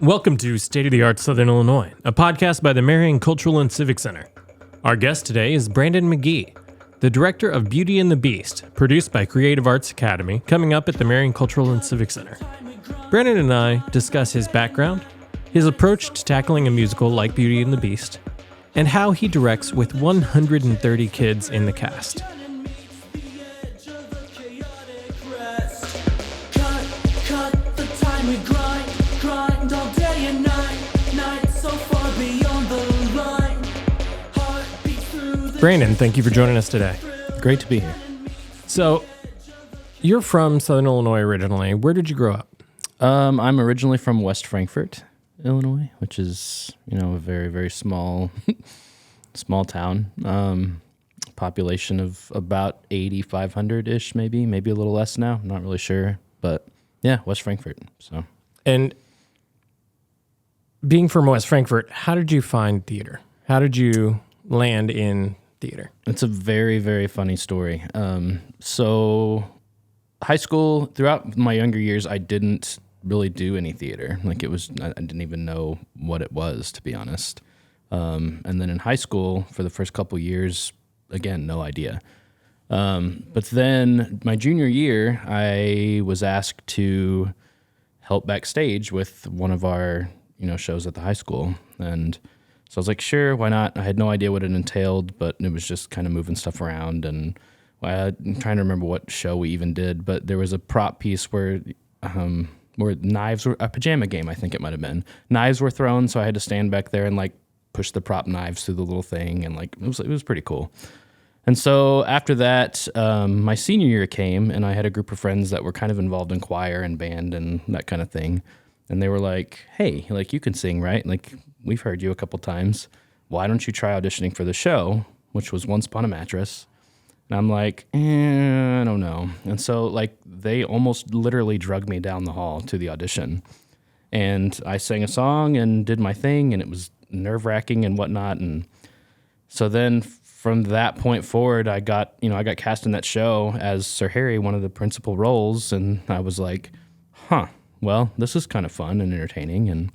Welcome to State of the Art Southern Illinois, a podcast by the Marion Cultural and Civic Center. Our guest today is Brandyn McGhee, the director of Beauty and the Beast, produced by Kre8ive Arts Academy, coming up at the Marion Cultural and Civic Center. Brandyn and I discuss his background, his approach to tackling a musical like Beauty and the Beast, and how he directs with 130 kids in the cast. Brandyn, thank you for joining us today. Great to be here. So, you're from Southern Illinois originally. Where did you grow up? I'm originally from West Frankfort, Illinois, which is, a very, very small town. Population of about 8,500-ish, maybe a little less now. I'm not really sure, but yeah, West Frankfort. So, and being from West Frankfort, how did you find theater? How did you land in theater? It's a very, very funny story. So high school, throughout my younger years, I didn't really do any theater. I didn't even know what it was, to be honest. And then in high school, for the first couple years, again, no idea. But then my junior year, I was asked to help backstage with one of our, shows at the high school. And so I was like, sure, why not? I had no idea what it entailed, but it was just kind of moving stuff around. And I'm trying to remember what show we even did, but there was a prop piece where knives were, a pajama game, I think it might have been. Knives were thrown, so I had to stand back there and push the prop knives through the little thing, and it was pretty cool. And so after that, my senior year came, and I had a group of friends that were kind of involved in choir and band and that kind of thing. And they were like, hey, you can sing, right? We've heard you a couple times. Why don't you try auditioning for the show, which was Once Upon a Mattress? And I'm like, I don't know. And so, they almost literally drugged me down the hall to the audition. And I sang a song and did my thing, and it was nerve-wracking and whatnot. And so then from that point forward, I got cast in that show as Sir Harry, one of the principal roles. And I was like, well, this is kind of fun and entertaining, and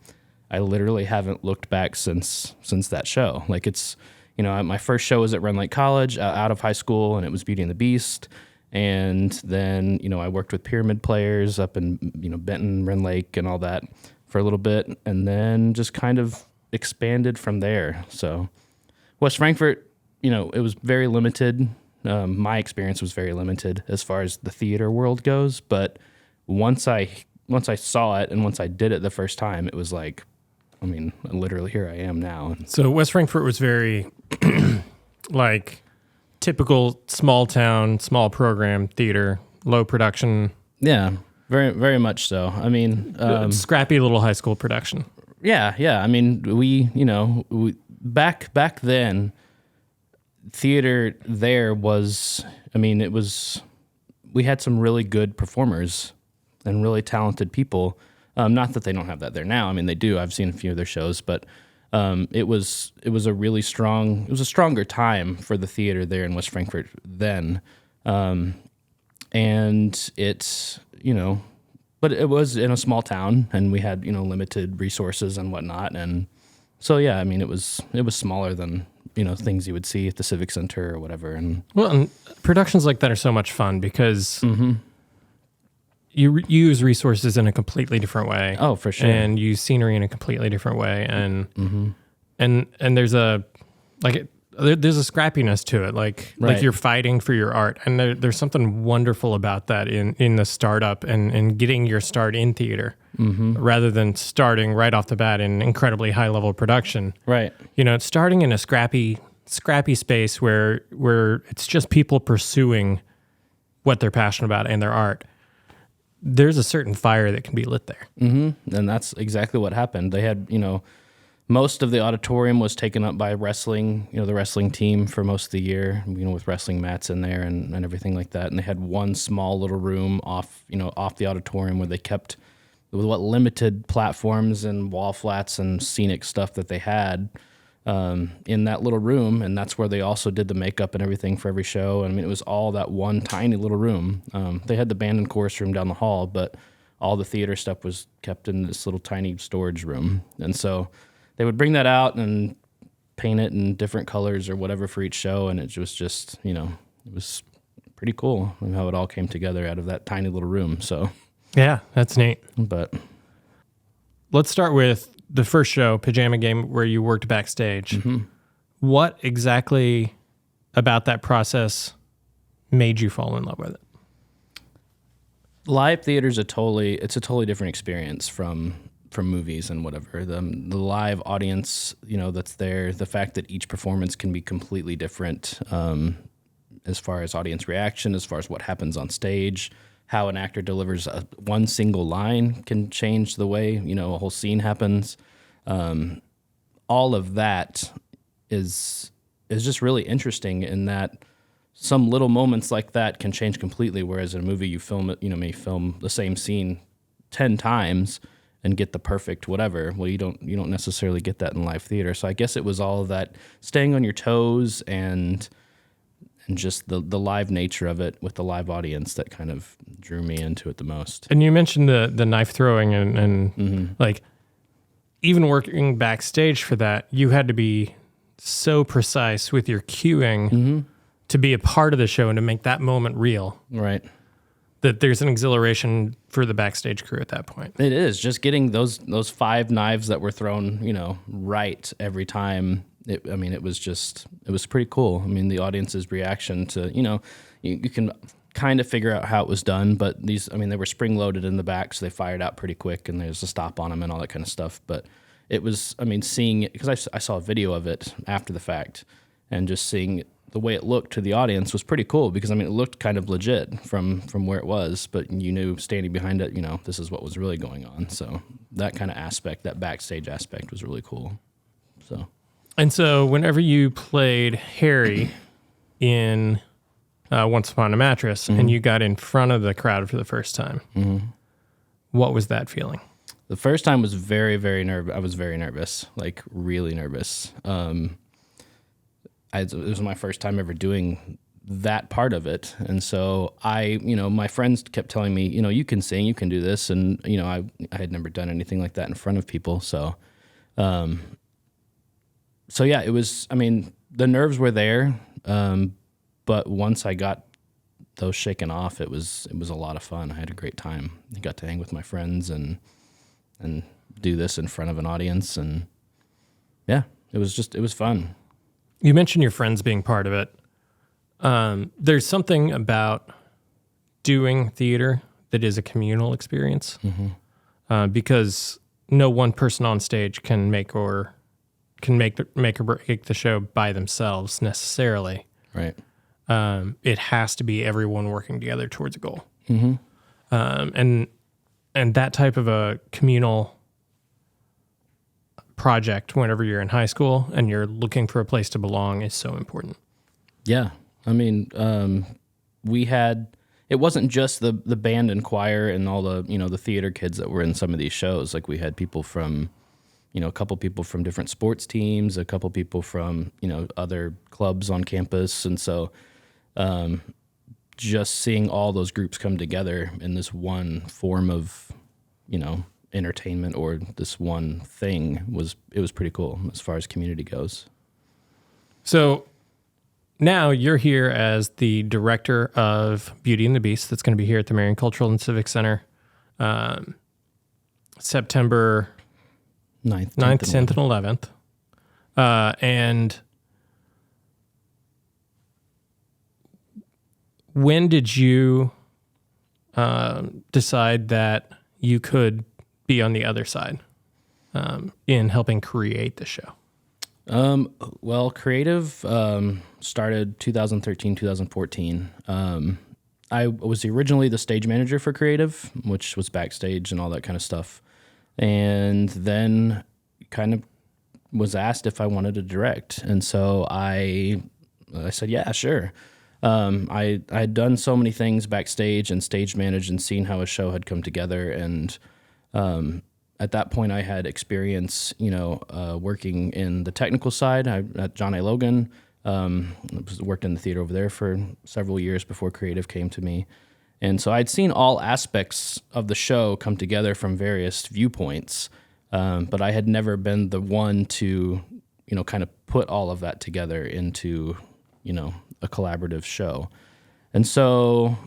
I literally haven't looked back since that show. It's, my first show was at Run Lake College, out of high school, and it was Beauty and the Beast. And then, I worked with Pyramid Players up in, Benton, Run Lake, and all that for a little bit, and then just kind of expanded from there. So West Frankfort, it was very limited. My experience was very limited as far as the theater world goes, but once I saw it and once I did it the first time, it was literally here I am now. So West Frankfort was very typical small town, small program theater, low production. Yeah, very, very much so. Scrappy little high school production. Yeah. We back then, theater there was, we had some really good performers and really talented people. Not that they don't have that there now. They do. I've seen a few of their shows, but it was a really strong. It was a stronger time for the theater there in West Frankfort then, and it's but it was in a small town, and we had limited resources and whatnot, and so yeah, it was smaller than things you would see at the Civic Center or whatever. And productions like that are so much fun because. Mm-hmm. You use resources in a completely different way. Oh, for sure. And use scenery in a completely different way. And and there's a there's a scrappiness to it. Like you're fighting for your art. And there's something wonderful about that in the startup and getting your start in theater rather than starting right off the bat in incredibly high level production. Right. Starting in a scrappy space where it's just people pursuing what they're passionate about and their art. There's a certain fire that can be lit there. Mm-hmm. And that's exactly what happened. They had, most of the auditorium was taken up by wrestling, the wrestling team for most of the year, with wrestling mats in there and everything like that. And they had one small little room off the auditorium where they kept with what limited platforms and wall flats and scenic stuff that they had in that little room, and that's where they also did the makeup and everything for every show. It was all that one tiny little room. They had the band and chorus room down the hall, but all the theater stuff was kept in this little tiny storage room. And so they would bring that out and paint it in different colors or whatever for each show. And it was just, it was pretty cool how it all came together out of that tiny little room. So Yeah, that's neat. But let's start with the first show, Pajama Game, where you worked backstage. Mm-hmm. What exactly about that process made you fall in love with it? Live theater is a totally different experience from movies and whatever. The live audience, that's there. The fact that each performance can be completely different, as far as audience reaction, as far as what happens on stage, how an actor delivers one single line can change the way a whole scene happens. All of that is just really interesting in that some little moments like that can change completely. Whereas in a movie, you film it, may film the same scene 10 times and get the perfect whatever. Well, you don't necessarily get that in live theater. So I guess it was all of that staying on your toes and just the live nature of it with the live audience that kind of drew me into it the most. And you mentioned the knife throwing and Mm-hmm. like even working backstage for that, you had to be so precise with your cueing Mm-hmm. to be a part of the show and to make that moment real. Right. That there's an exhilaration for the backstage crew at that point. It is just getting those 5 knives that were thrown, right every time. It was pretty cool. I mean, the audience's reaction to, you can kind of figure out how it was done, but they were spring loaded in the back, so they fired out pretty quick and there's a stop on them and all that kind of stuff. But it was, seeing it, because I saw a video of it after the fact and just seeing the way it looked to the audience was pretty cool because, it looked kind of legit from where it was, but you knew standing behind it, this is what was really going on. So that kind of aspect, that backstage aspect was really cool. And so whenever you played Harry in Once Upon a Mattress Mm-hmm. and you got in front of the crowd for the first time, Mm-hmm. what was that feeling? The first time was very, very nervous. I was very nervous, like really nervous. It was my first time ever doing that part of it. And so my friends kept telling me, you can sing, you can do this. And, I had never done anything like that in front of people. So yeah, it was, the nerves were there. But once I got those shaken off, it was a lot of fun. I had a great time. I got to hang with my friends and do this in front of an audience. And yeah, it was fun. You mentioned your friends being part of it. There's something about doing theater that is a communal experience, because no one person on stage can make or break the show by themselves necessarily. Right. It has to be everyone working together towards a goal. Mm-hmm. And that type of a communal project, whenever you're in high school and you're looking for a place to belong, is so important. Yeah. It wasn't just the band and choir and all the, the theater kids that were in some of these shows. Like we had people from, a couple people from different sports teams, a couple people from, other clubs on campus. And so, just seeing all those groups come together in this one form of, entertainment or this one thing was pretty cool as far as community goes. So now you're here as the director of Beauty and the Beast. That's going to be here at the Marion Cultural and Civic Center, September 9th, 10th, and 11th. And when did you decide that you could be on the other side in helping create the show? Well, Kre8ive started 2013, 2014. I was originally the stage manager for Kre8ive, which was backstage and all that kind of stuff. And then kind of was asked if I wanted to direct. And so I said, yeah, sure. I had done so many things backstage and stage managed and seen how a show had come together. And at that point, I had experience, working in the technical side at John A. Logan. Worked in the theater over there for several years before Kre8ive came to me. And so I'd seen all aspects of the show come together from various viewpoints, but I had never been the one to, kind of put all of that together into, a collaborative show. And so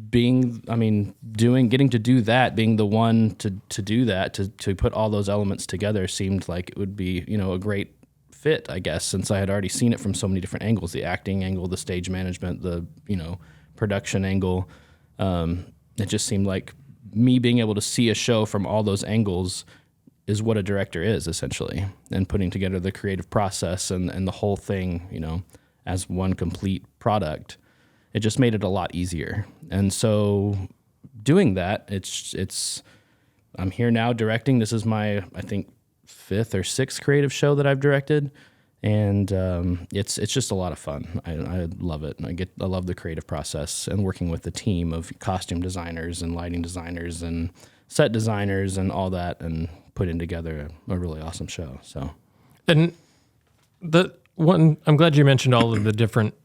getting to do that, being the one to do that, to put all those elements together seemed like it would be, a great fit, I guess, since I had already seen it from so many different angles, the acting angle, the stage management, the, production angle. It just seemed like me being able to see a show from all those angles is what a director is, essentially, and putting together the creative process and the whole thing, as one complete product. It just made it a lot easier. And so doing that, I'm here now directing. This is my, I think, 5th or 6th creative show that I've directed. And it's just a lot of fun. I love it. I love the creative process and working with the team of costume designers and lighting designers and set designers and all that, and putting together a really awesome show. So, and I'm glad you mentioned all of the different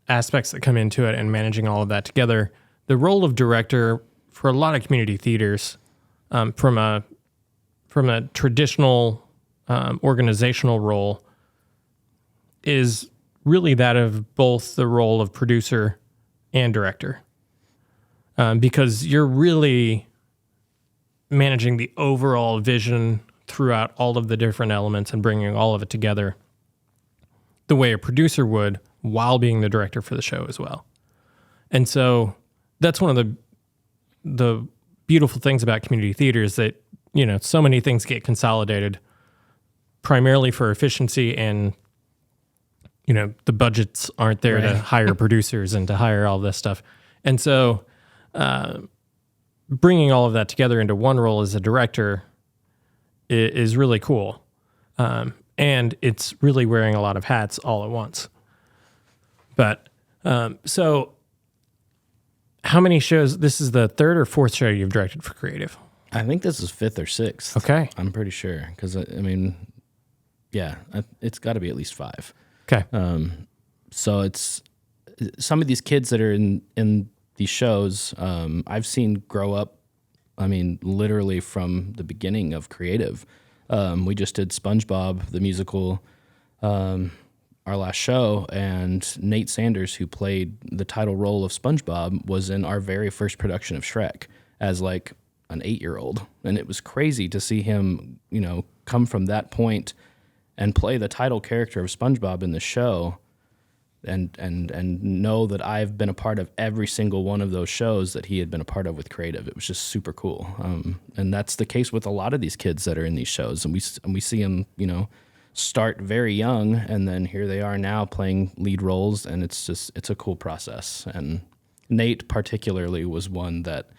aspects that come into it and managing all of that together. The role of director for a lot of community theaters, from a traditional organizational role, is really that of both the role of producer and director, because you're really managing the overall vision throughout all of the different elements and bringing all of it together the way a producer would, while being the director for the show as well. And so that's one of the beautiful things about community theater is that, so many things get consolidated primarily for efficiency, and the budgets aren't there to hire producers and to hire all this stuff. And so bringing all of that together into one role as a director is really cool. And it's really wearing a lot of hats all at once. But so how many shows? This is the 3rd or 4th show you've directed for Kre8ive? I think this is 5th or 6th. Okay. I'm pretty sure. Because, it's got to be at least 5. Okay. So it's some of these kids that are in these shows, I've seen grow up, literally from the beginning of Kre8ive. We just did SpongeBob, the musical, our last show, and Nate Sanders, who played the title role of SpongeBob, was in our very first production of Shrek as like an 8-year-old. And it was crazy to see him, come from that point and play the title character of SpongeBob in the show, and know that I've been a part of every single one of those shows that he had been a part of with Kre8ive. It was just super cool. And that's the case with a lot of these kids that are in these shows. And we see them, start very young, and then here they are now playing lead roles, and it's a cool process. And Nate particularly was one that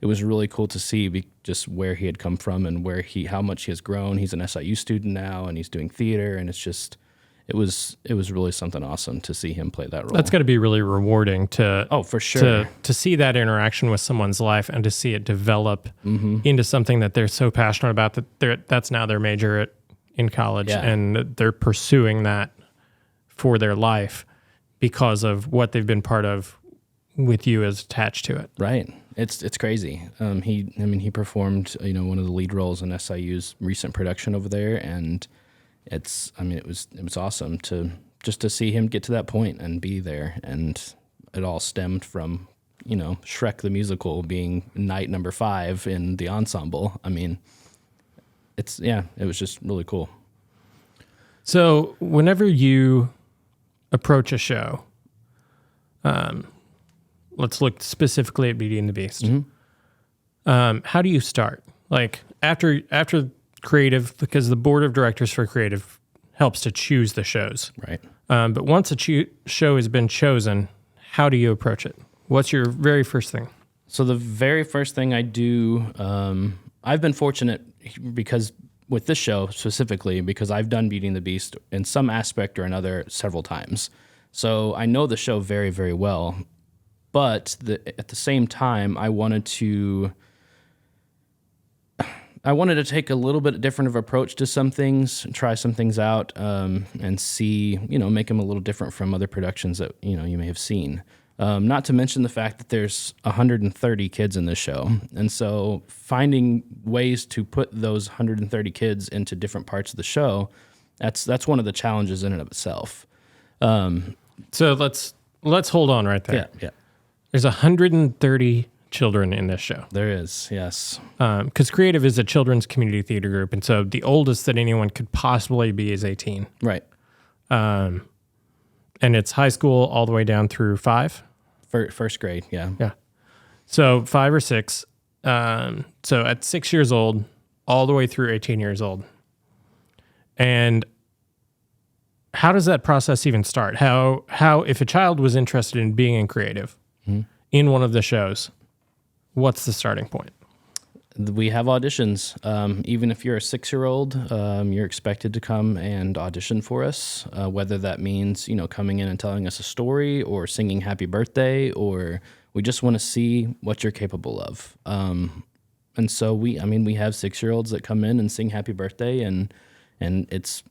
it was really cool to see just where he had come from and how much he has grown. He's an SIU student now, and he's doing theater, and it was really something awesome to see him play that role. That's got to be really rewarding for sure. To see that interaction with someone's life and to see it develop into something that they're so passionate about that that's now their major in college, and they're pursuing that for their life because of what they've been part of with you as attached to it. Right. It's crazy. He performed, one of the lead roles in SIU's recent production over there, and it was awesome to see him get to that point and be there. And it all stemmed from, Shrek the musical being night number 5 in the ensemble. It was just really cool. So whenever you approach a show, let's look specifically at Beauty and the Beast. Mm-hmm. How do you start? Like after Kre8ive, because the board of directors for Kre8ive helps to choose the shows. Right. But once a show has been chosen, how do you approach it? What's your very first thing? So the very first thing I do, I've been fortunate because with this show specifically, because I've done Beauty and the Beast in some aspect or another several times. So I know the show very, very well. But at the same time, I wanted to take a little bit different of approach to some things, try some things out, and see, make them a little different from other productions that, you may have seen. Not to mention the fact that there's 130 kids in this show. And so finding ways to put those 130 kids into different parts of the show, that's one of the challenges in and of itself. So let's hold on right there. Yeah. There's 130 children in this show. There is, yes. Because Kre8ive is a children's community theater group, and so the oldest that anyone could possibly be is 18. Right. And it's high school all the way down through 5? First grade, yeah. Yeah. So 5 or 6. So at 6 years old, all the way through 18 years old. And how does that process even start? How if a child was interested in being in Kre8ive in one of the shows, what's the starting point? We have auditions. Even if you're a 6-year-old, you're expected to come and audition for us, whether that means, coming in and telling us a story or singing happy birthday, or we just want to see what you're capable of. And so we have 6-year-olds that come in and sing happy birthday, and it's,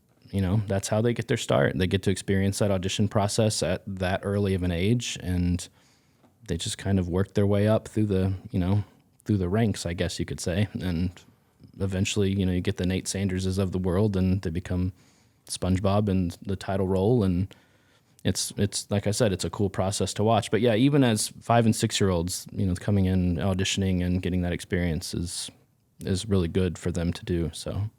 that's how they get their start. They get to experience that audition process at that early of an age, and they just kind of work their way up through the ranks, I guess you could say. And eventually, you get the Nate Sanderses of the world, and they become SpongeBob in the title role. And it's like I said, it's a cool process to watch. But yeah, even as 5 and 6-year-olds, coming in, auditioning, and getting that experience is really good for them to do. So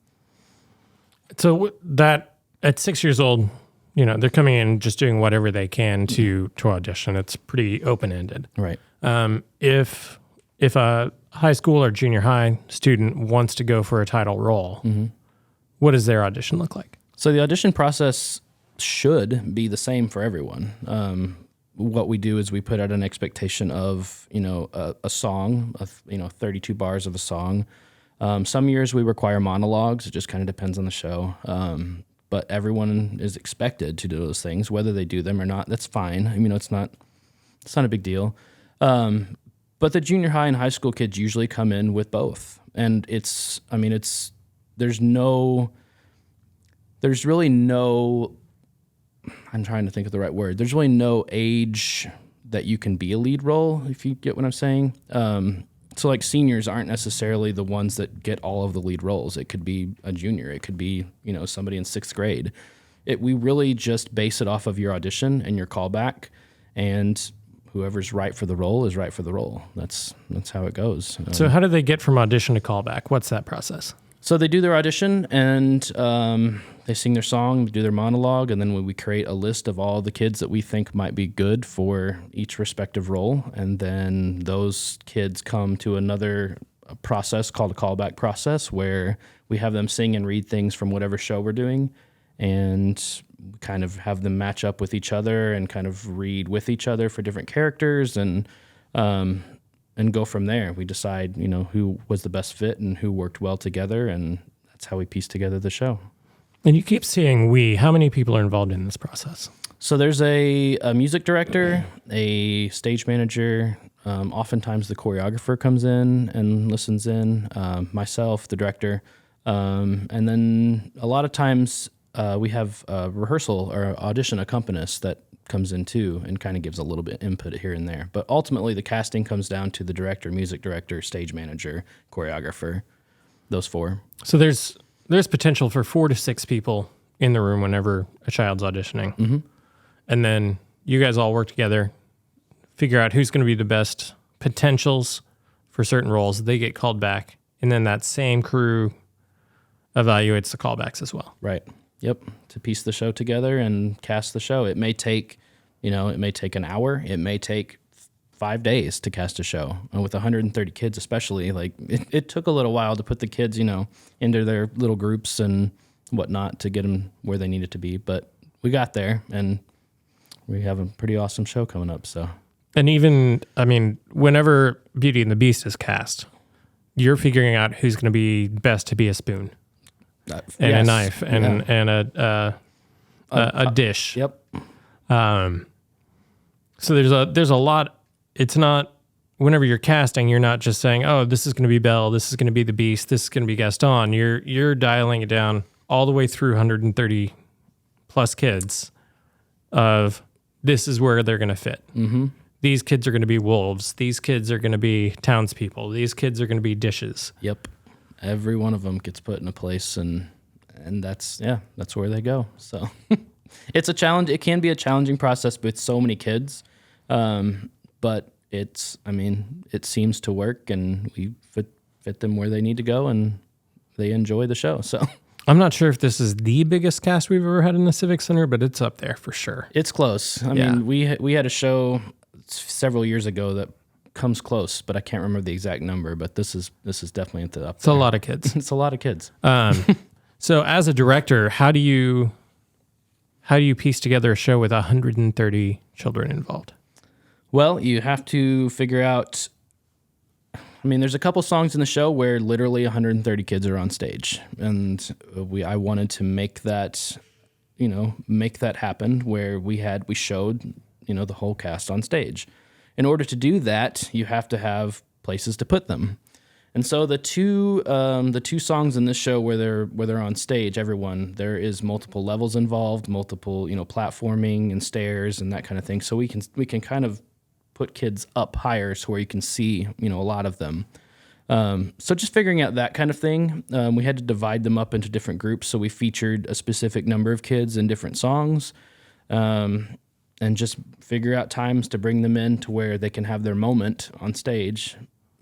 that at 6 years old, they're coming in just doing whatever they can to audition. It's pretty open-ended. Right. If a high school or junior high student wants to go for a title role, what does their audition look like? So the audition process should be the same for everyone. What we do is we put out an expectation of, a song, 32 bars of a song. Some years we require monologues. It just kind of depends on the show. But everyone is expected to do those things, whether they do them or not. That's fine. It's not a big deal. But the junior high and high school kids usually come in with both. And there's really no, I'm trying to think of the right word. There's really no age that you can be a lead role, if you get what I'm saying. So like seniors aren't necessarily the ones that get all of the lead roles. It could be a junior. It could be, somebody in 6th grade. We really just base it off of your audition and your callback, and whoever's right for the role is right for the role. That's how it goes. So how do they get from audition to callback? What's that process? So they do their audition, and they sing their song, do their monologue, and then we create a list of all the kids that we think might be good for each respective role. And then those kids come to another process called a callback process, where we have them sing and read things from whatever show we're doing, and kind of have them match up with each other and kind of read with each other for different characters, and go from there. We decide, who was the best fit and who worked well together, and that's how we piece together the show. And you keep saying we. How many people are involved in this process? So there's a music director, a stage manager. Oftentimes the choreographer comes in and listens in, myself, the director. And then a lot of times we have a rehearsal or audition accompanist that comes in too and kind of gives a little bit input here and there. But ultimately the casting comes down to the director, music director, stage manager, choreographer, those 4. So there's potential for 4 to 6 people in the room whenever a child's auditioning. Mm-hmm. And then you guys all work together, figure out who's going to be the best potentials for certain roles. They get called back, and then that same crew evaluates the callbacks as well. Right. Yep. To piece the show together and cast the show. It may take an hour. It may take 5 days to cast a show. And with 130 kids especially, it took a little while to put the kids, into their little groups and whatnot to get them where they needed to be. But we got there, and we have a pretty awesome show coming up. So, and even, whenever Beauty and the Beast is cast, you're figuring out who's going to be best to be a spoon. And yes. A knife and a dish. Yep. So there's a lot. It's not, whenever you're casting, you're not just saying, oh, this is going to be Belle, this is going to be the Beast, this is going to be Gaston. You're dialing it down all the way through 130 plus kids of this is where they're going to fit. Mm-hmm. these kids are going to be wolves. These kids are going to be townspeople. These kids are going to be dishes. Yep. Every one of them gets put in a place, and that's where they go. So it's a challenge. It can be a challenging process with so many kids, but it seems to work, and we fit them where they need to go, and they enjoy the show. So I'm not sure if this is the biggest cast we've ever had in the Civic Center, but it's up there for sure. It's close. I mean, we had a show several years ago that comes close, but I can't remember the exact number. But this is definitely at the up. It's a lot of kids. It's a lot of kids. So as a director, how do you piece together a show with 130 children involved? Well, you have to figure out. I mean, there's a couple songs in the show where literally 130 kids are on stage, and I wanted to make that happen where we showed, the whole cast on stage. In order to do that, you have to have places to put them. And so the two songs in this show where they're on stage, there is multiple levels involved, multiple, platforming and stairs and that kind of thing. So we can kind of put kids up higher so where you can see, a lot of them. So just figuring out that kind of thing, we had to divide them up into different groups. So we featured a specific number of kids in different songs, and just figure out times to bring them in to where they can have their moment on stage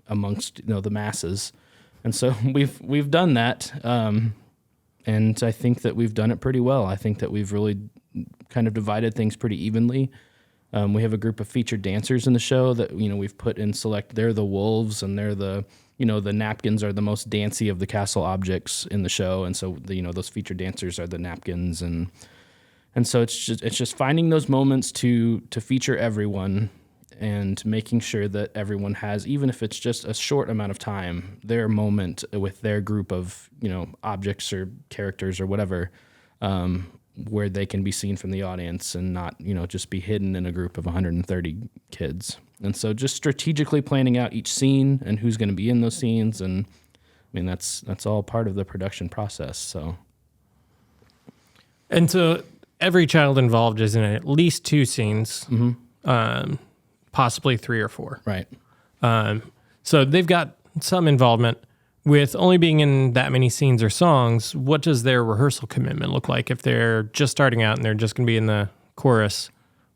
amongst, the masses. And so we've done that. And I think that we've done it pretty well. I think that we've really kind of divided things pretty evenly. We have a group of featured dancers in the show that, we've put in select. They're the wolves, and they're the napkins are the most dancey of the castle objects in the show. And so, those featured dancers are the napkins. And so it's just finding those moments to feature everyone and making sure that everyone has, even if it's just a short amount of time, their moment with their group of, objects or characters or whatever, where they can be seen from the audience and not, just be hidden in a group of 130 kids. And so just strategically planning out each scene and who's going to be in those scenes. And I mean, that's all part of the production process. So. And so every child involved is in at least 2 scenes, possibly 3 or 4. Right. So they've got some involvement. With only being in that many scenes or songs, what does their rehearsal commitment look like? If they're just starting out and they're just going to be in the chorus,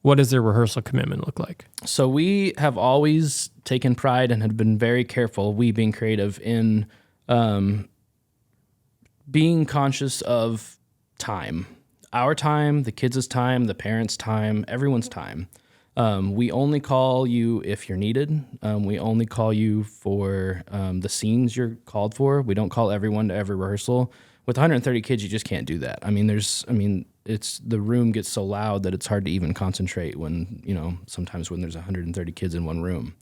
what does their rehearsal commitment look like? So we have always taken pride and have been very careful, we being Kre8ive, in being conscious of time. Our time, the kids' time, the parents' time, everyone's time. We only call you if you're needed. We only call you for the scenes you're called for. We don't call everyone to every rehearsal. With 130 kids, you just can't do that. It's the room gets so loud that it's hard to even concentrate when, sometimes when there's 130 kids in one room.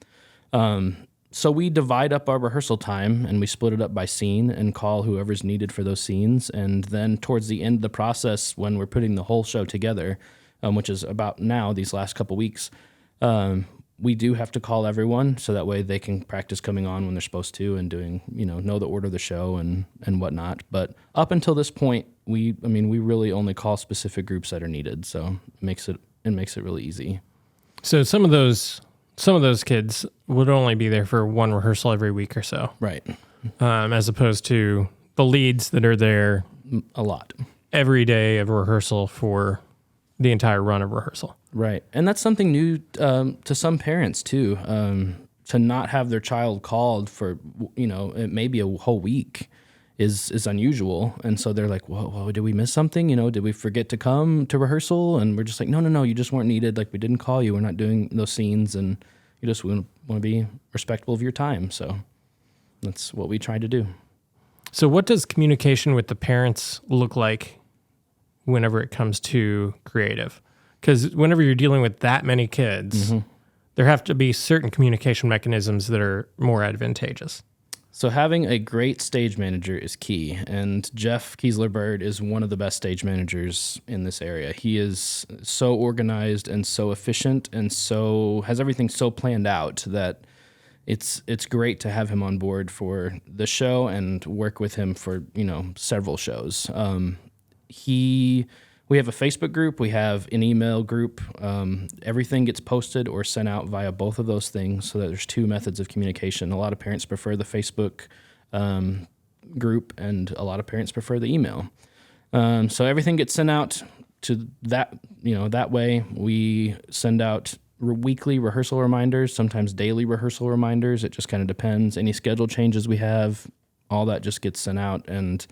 So we divide up our rehearsal time and we split it up by scene and call whoever's needed for those scenes. And then towards the end of the process, when we're putting the whole show together, which is about now, these last couple weeks, we do have to call everyone so that way they can practice coming on when they're supposed to and doing, know the order of the show and whatnot. But up until this point, we really only call specific groups that are needed. So it makes it really easy. So some of those kids would only be there for one rehearsal every week or so. Right. As opposed to the leads that are there a lot every day of rehearsal for the entire run of rehearsal. Right. And that's something new to some parents too, to not have their child called for, it may be a whole week is unusual. And so they're like, whoa, did we miss something? Did we forget to come to rehearsal? And we're just like, no, you just weren't needed. Like, we didn't call you. We're not doing those scenes. And you just want to be respectful of your time. So that's what we try to do. So what does communication with the parents look like whenever it comes to Kre8ive? Because whenever you're dealing with that many kids, there have to be certain communication mechanisms that are more advantageous. So having a great stage manager is key, and Jeff Kiesler-Bird is one of the best stage managers in this area. He is so organized and so efficient and so has everything so planned out that it's great to have him on board for the show and work with him for, several shows. He We have a Facebook group. We have an email group. Everything gets posted or sent out via both of those things, so that there's two methods of communication. A lot of parents prefer the Facebook group, and a lot of parents prefer the email. So everything gets sent out to that, that way. We send out weekly rehearsal reminders, sometimes daily rehearsal reminders. It just kind of depends. Any schedule changes we have, all that just gets sent out, and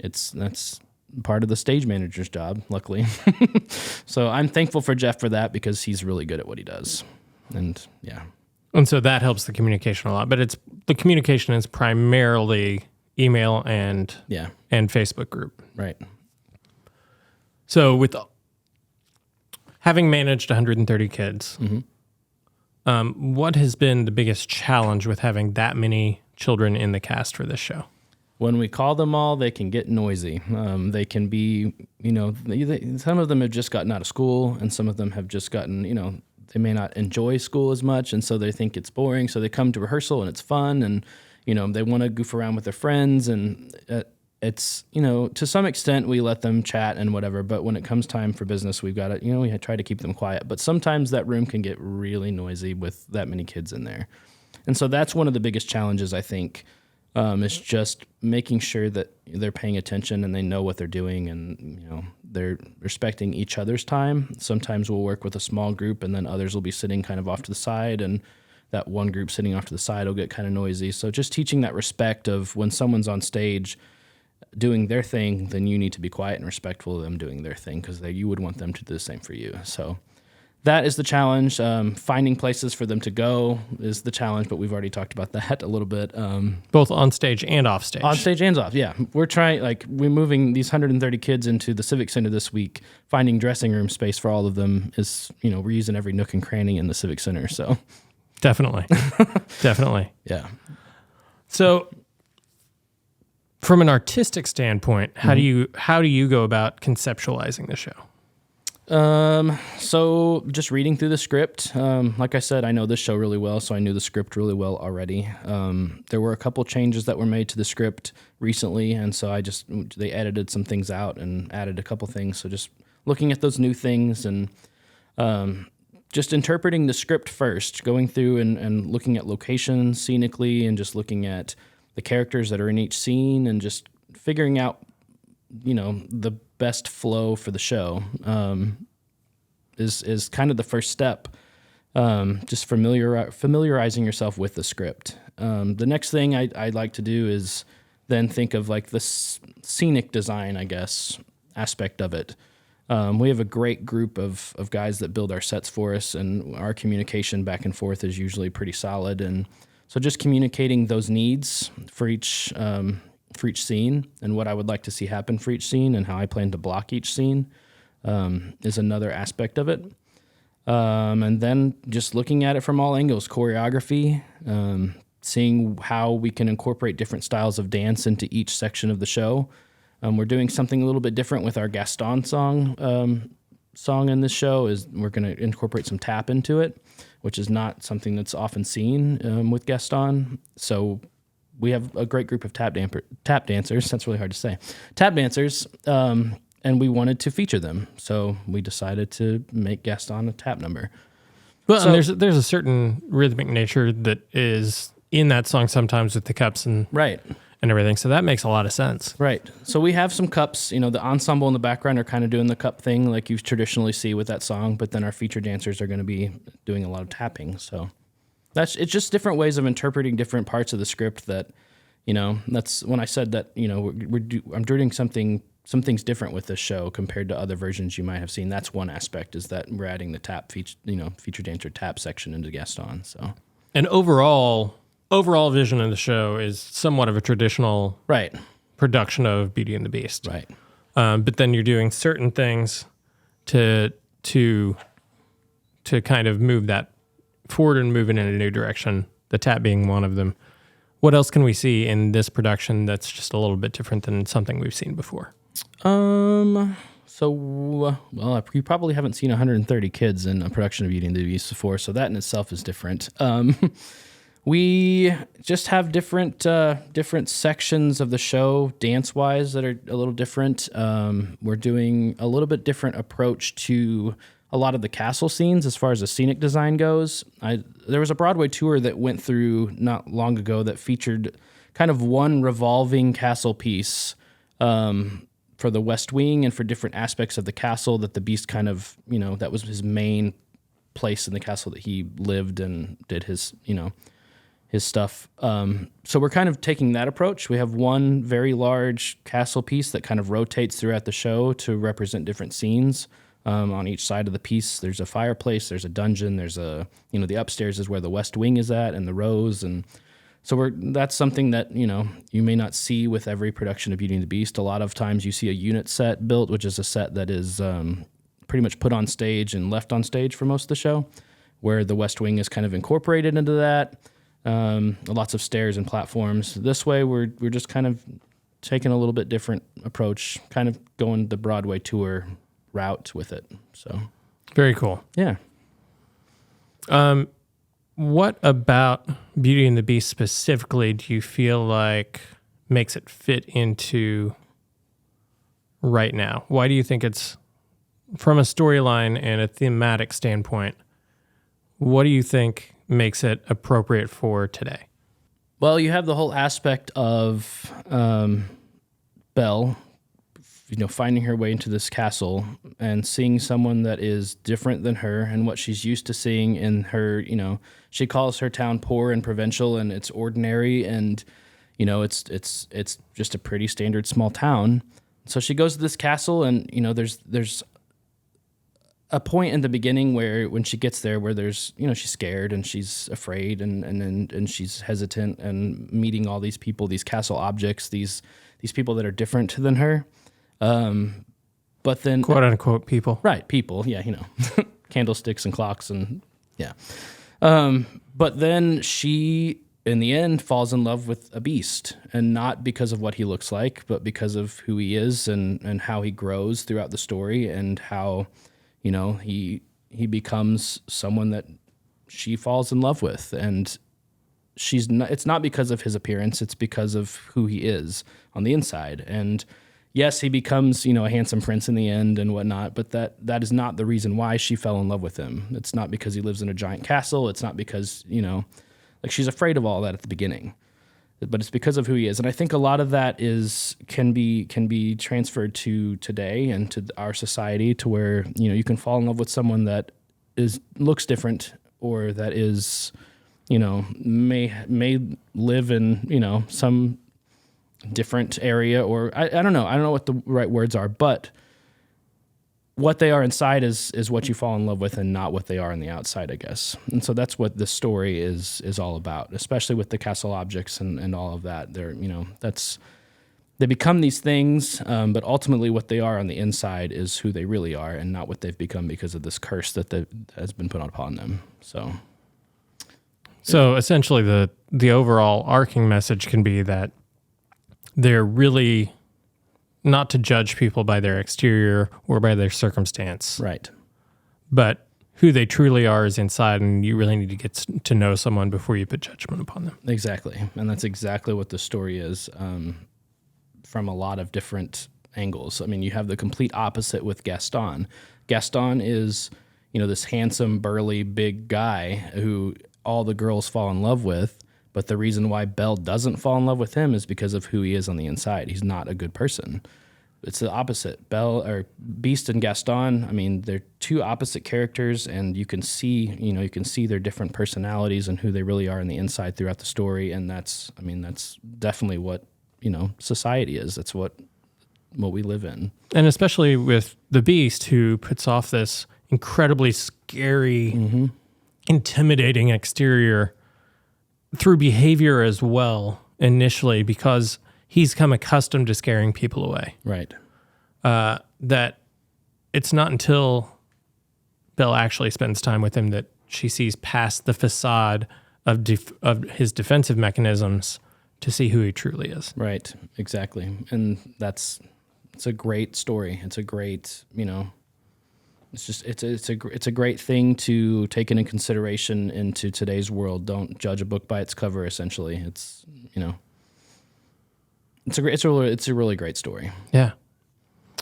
that's part of the stage manager's job, luckily. So I'm thankful for Jeff for that, because he's really good at what he does. And yeah. And so that helps the communication a lot, but the communication is primarily email and Facebook group. Right. So with having managed 130 kids, what has been the biggest challenge with having that many children in the cast for this show? When we call them all, they can get noisy. They can be, some of them have just gotten out of school, and some of them have just gotten, they may not enjoy school as much, and so they think it's boring. So they come to rehearsal and it's fun, and, they want to goof around with their friends, and it's, to some extent we let them chat and whatever, but when it comes time for business, we've got to, we try to keep them quiet. But sometimes that room can get really noisy with that many kids in there. And so that's one of the biggest challenges, I think, is just making sure that they're paying attention and they know what they're doing, and they're respecting each other's time. Sometimes we'll work with a small group, and then others will be sitting kind of off to the side, and that one group sitting off to the side will get kind of noisy. So just teaching that respect of when someone's on stage doing their thing, then you need to be quiet and respectful of them doing their thing, because you would want them to do the same for you. So that is the challenge. Finding places for them to go is the challenge, but we've already talked about that a little bit. Both on stage and off stage. On stage and off, yeah. We're we're moving these 130 kids into the Civic Center this week. Finding dressing room space for all of them is, we're using every nook and cranny in the Civic Center, so. Definitely. Definitely. Yeah. So from an artistic standpoint, how do you go about conceptualizing the show? So just reading through the script. Like I said, I know this show really well, so I knew the script really well already. There were a couple changes that were made to the script recently, and so they edited some things out and added a couple things. So just looking at those new things, and just interpreting the script first, going through and looking at locations scenically, and just looking at the characters that are in each scene, and just figuring out, the best flow for the show, is kind of the first step. Just familiarizing yourself with the script. The next thing I'd like to do is then think of the scenic design, I guess, aspect of it. We have a great group of guys that build our sets for us, and our communication back and forth is usually pretty solid. And so just communicating those needs for each scene, and what I would like to see happen for each scene, and how I plan to block each scene, is another aspect of it. And then just looking at it from all angles, choreography, seeing how we can incorporate different styles of dance into each section of the show. We're doing something a little bit different with our Gaston song in this show. Is we're going to incorporate some tap into it, which is not something that's often seen with Gaston. So we have a great group of tap dancers. That's really hard to say. Tap dancers, and we wanted to feature them. So we decided to make Gaston a tap number. Well, so, and there's a certain rhythmic nature that is in that song sometimes with the cups and everything. So that makes a lot of sense. Right. So we have some cups. The ensemble in the background are kind of doing the cup thing like you traditionally see with that song, but then our feature dancers are going to be doing a lot of tapping. So it's just different ways of interpreting different parts of the script that, that's when I said that, I'm doing some things different with this show compared to other versions you might have seen. That's one aspect, is that we're adding the tap feature dancer tap section into Gaston. So, and overall vision of the show is somewhat of a traditional production of Beauty and the Beast. Right. But then you're doing certain things to kind of move that forward and move it in a new direction, the tap being one of them. What else can we see in this production that's just a little bit different than something we've seen before? You probably haven't seen 130 kids in a production of Beauty and the Beast before, so that in itself is different. We just have different sections of the show, dance-wise, that are a little different. We're doing a little bit different approach to a lot of the castle scenes as far as the scenic design goes. There was a Broadway tour that went through not long ago that featured kind of one revolving castle piece for the West Wing and for different aspects of the castle that the Beast kind of, that was his main place in the castle that he lived and did his, his stuff. So we're kind of taking that approach. We have one very large castle piece that kind of rotates throughout the show to represent different scenes. On each side of the piece, there's a fireplace, there's a dungeon, there's the upstairs is where the West Wing is at, and the Rose. And so that's something that, you may not see with every production of Beauty and the Beast. A lot of times you see a unit set built, which is a set that is pretty much put on stage and left on stage for most of the show, where the West Wing is kind of incorporated into that. Lots of stairs and platforms. This way, we're just kind of taking a little bit different approach, kind of going the Broadway tour route with it. So very cool. Yeah. What about Beauty and the Beast specifically do you feel like makes it fit into right now? Why do you think it's, from a storyline and a thematic standpoint, what do you think makes it appropriate for today? Well, you have the whole aspect of Belle, finding her way into this castle and seeing someone that is different than her and what she's used to seeing in her, she calls her town poor and provincial and it's ordinary and, it's just a pretty standard small town. So she goes to this castle and, there's a point in the beginning where when she gets there where there's, she's scared and she's afraid and she's hesitant and meeting all these people, these castle objects, these people that are different than her. But then quote unquote people, right? People. Yeah. Candlesticks and clocks and yeah. But then she, in the end, falls in love with a beast, and not because of what he looks like, but because of who he is and how he grows throughout the story and how, he becomes someone that she falls in love with. And it's not because of his appearance, it's because of who he is on the inside. And yes, he becomes, a handsome prince in the end and whatnot, but that is not the reason why she fell in love with him. It's not because he lives in a giant castle. It's not because, she's afraid of all that at the beginning, but it's because of who he is. And I think a lot of that can be transferred to today and to our society, to where, you can fall in love with someone that looks different, or that is, may live in, some different area, or I don't know. I don't know what the right words are, but what they are inside is what you fall in love with, and not what they are on the outside, I guess. And so that's what this story is all about, especially with the castle objects and all of that. They become these things, but ultimately what they are on the inside is who they really are, and not what they've become because of this curse that has been put upon them. So essentially the overall arcing message can be that they're really not to judge people by their exterior or by their circumstance. Right. But who they truly are is inside, and you really need to get to know someone before you put judgment upon them. Exactly. And that's exactly what the story is, from a lot of different angles. I mean, you have the complete opposite with Gaston. Gaston is, this handsome, burly, big guy who all the girls fall in love with. But the reason why Belle doesn't fall in love with him is because of who he is on the inside. He's not a good person. It's the opposite. Beast and Gaston, I mean, they're two opposite characters, and you can see their different personalities and who they really are on the inside throughout the story. And that's definitely what, society is. That's what we live in. And especially with the Beast, who puts off this incredibly scary, intimidating exterior through behavior as well, initially, because he's come accustomed to scaring people away. Right. That it's not until Belle actually spends time with him that she sees past the facade of his defensive mechanisms to see who he truly is. Right, exactly. And it's a great story. It's a great, It's just it's a great thing to take into consideration into today's world. Don't judge a book by its cover. Essentially, it's it's a really great story. Yeah.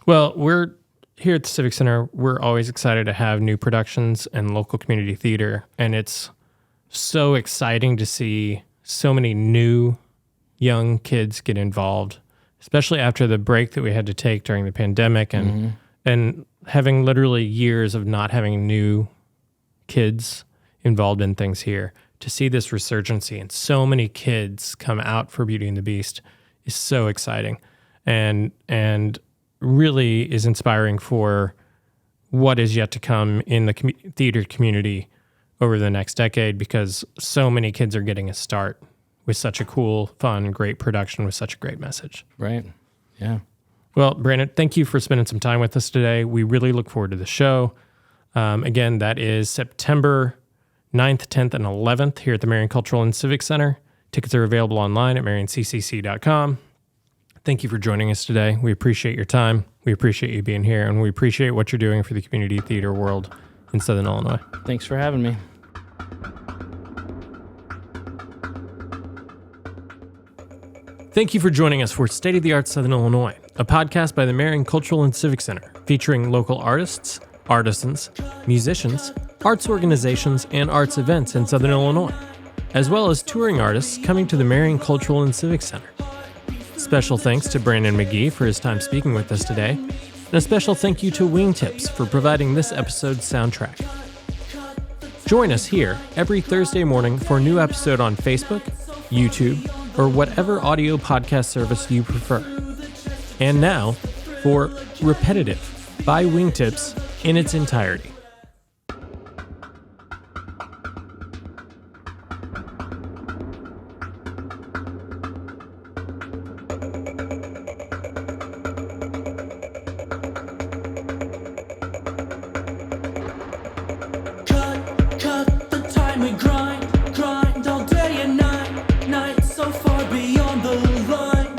Well, we're here at the Civic Center. We're always excited to have new productions and local community theater, and it's so exciting to see so many new young kids get involved, especially after the break that we had to take during the pandemic and having literally years of not having new kids involved in things here. To see this resurgency and so many kids come out for Beauty and the Beast is so exciting and really is inspiring for what is yet to come in the theater community over the next decade, because so many kids are getting a start with such a cool, fun, great production with such a great message. Right. Yeah. Well, Brandon, thank you for spending some time with us today. We really look forward to the show. Again, that is September 9th, 10th, and 11th here at the Marion Cultural and Civic Center. Tickets are available online at marioncccc.com. Thank you for joining us today. We appreciate your time. We appreciate you being here, and we appreciate what you're doing for the community theater world in Southern Illinois. Thanks for having me. Thank you for joining us for State of the Arts Southern Illinois, a podcast by the Marion Cultural and Civic Center, featuring local artists, artisans, musicians, arts organizations, and arts events in Southern Illinois, as well as touring artists coming to the Marion Cultural and Civic Center. Special thanks to Brandyn McGhee for his time speaking with us today, and a special thank you to Wingtips for providing this episode's soundtrack. Join us here every Thursday morning for a new episode on Facebook, YouTube, or whatever audio podcast service you prefer. And now for Repetitive by Wingtips in its entirety. Cut the time we grind all day and night so far beyond the line.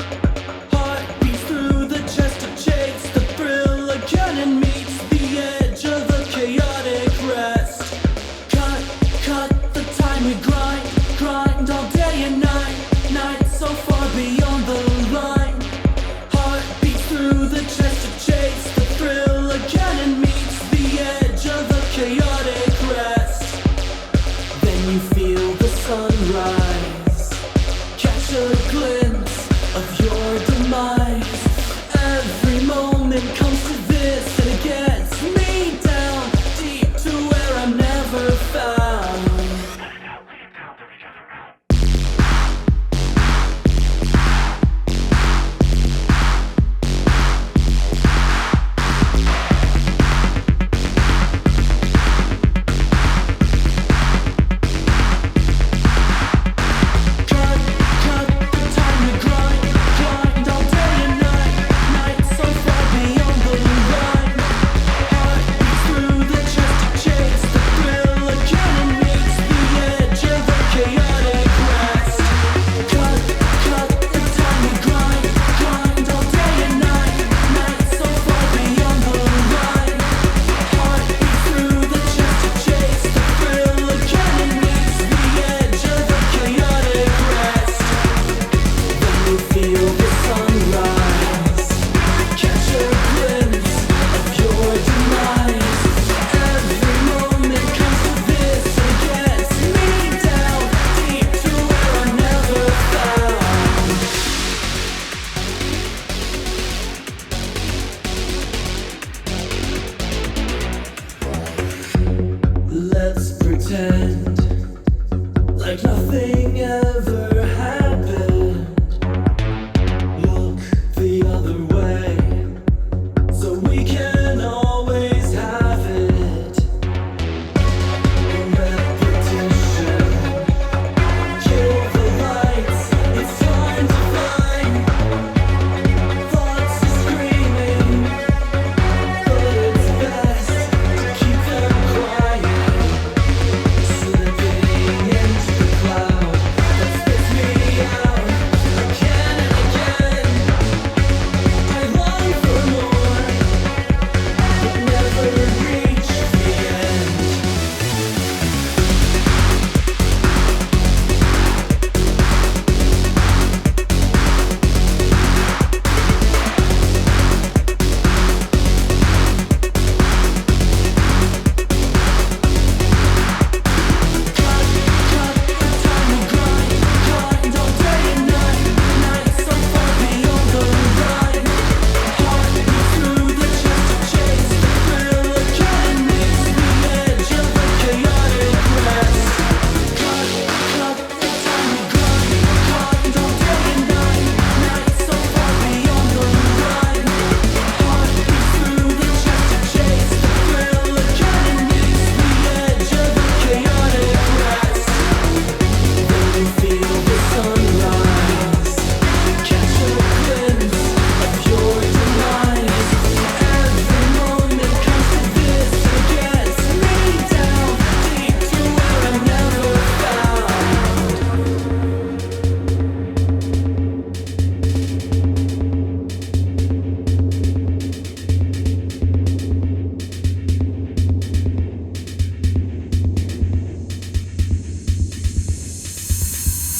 Heart beats through the chest to chase the thrill again and meets the edge of a chaotic rest. Cut the time we grind all day and night so far beyond the line. Heart beats through the chest to chase the thrill again and meets the edge of a chaotic rest. Then you feel the sunrise, catch a glimpse of your demise.